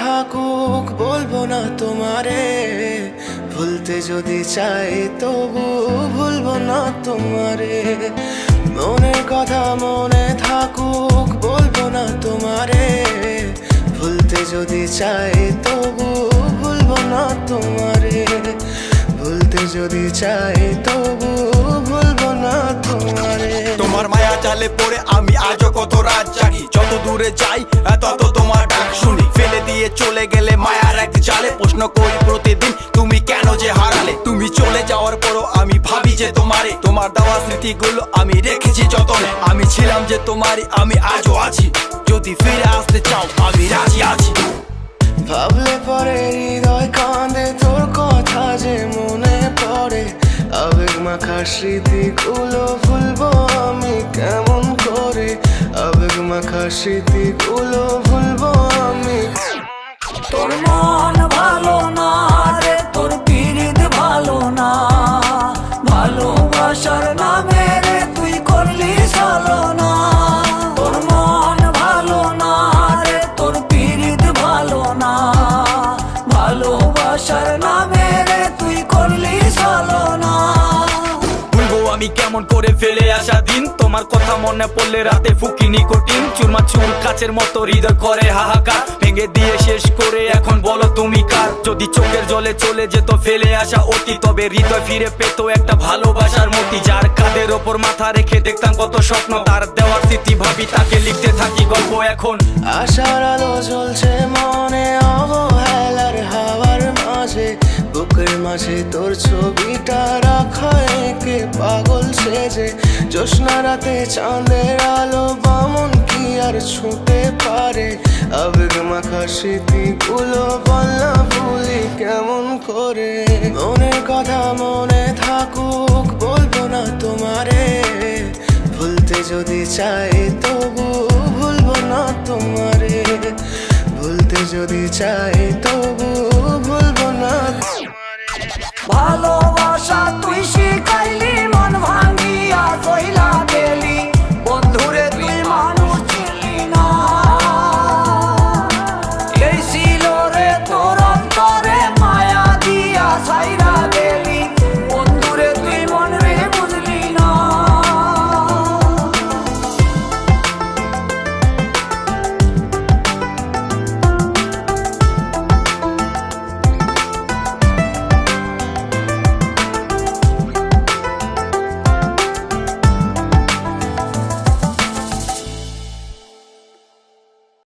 থাকুক বলবো না তোমারে, ভুলতে যদি চাই তবু ভুলবো না তোমারে। মনের কথা মনে থাকুক বলবো না তোমারে, ভুলতে যদি চাই তবু ভুলবো না তোমারে। ভুলতে যদি চাই তবু ভুলবো না তোমারে। তোমার মায়া জালে পড়ে আমি আজও কত রাত জাগি, যত দূরে যাই তত তোমার ডাক শুনি। ফেলে দিয়ে চলে গেলে মায়ার এক জালে, প্রশ্ন করি প্রতিদিন তুমি কেন যে হারালে। তুমি চলে যাওয়ার পরও আমি ভাবি যে তোমারে, তোমার দেওয়া স্মৃতিগুলো আমি রেখেছি যতনে। আমি ছিলাম যে তোমারই, আমি আজও আছি, যদি ফিরে আসতে চাও আমি রাজি আছি। ভাবলে পরে হৃদয় কাঁদে, তোর কথা যে মনে পড়ে। আবেগ মাখা স্মৃতিগুলো ভুলবো আমি কেমন করে, আবেগ মাখা স্মৃতিগুলো ভুলবো আমি। তোর মন ভালো না রে, তোর পিরিত ভালো না, ভালোবাসার নামে রে তুই করলি ছলনা। তোর মন ভালো না রে, তোর পিরিত ভালো না, ভালোবাসার নামে রে তুই করলি ছলনা। ভুলবো আমি কেমন করে ফেলে আসা দিন, তোমার কথা মনে পড়লে রাতে ফুকি নিকোটিন। চুরমা চুর কাচের মতো হৃদয় করে হাহাকার, ভেঙে দিয়ে শেষ করে এখন বলো তুমি কার। যদি চোখের জলে চলে যেত ফেলে আসা অতি, তবে হৃদয় ফিরে পেত একটা ভালোবাসার মতি। যার কাঁধের ওপর মাথা রেখে দেখতাম কত স্বপ্ন, তার দেওয়ার স্মৃতি ভাবি তাকে লিখতে থাকি গল্প এখন। আশার আলো জ্বলছে মনে অবহেলার হাওয়ার মাঝে, বুকের মাঝে তোর ছবিটা রাখা একে পাগল সেজে। জ্যোৎস্না রাতে চাঁদের আলো বামন কি আর ছুঁতে পারে, আবেগ মাখা স্মৃতিগুলো বলনা ভুলি কেমন করে। মনের কথা মনে থাকুক বলবো না তোমারে, ভুলতে যদি চাই তবু ভুলবো না তোমারে। ভুলতে যদি চাই তবু ভুলবো না তোমারে। ভালোবাসা তুই শিখাইলি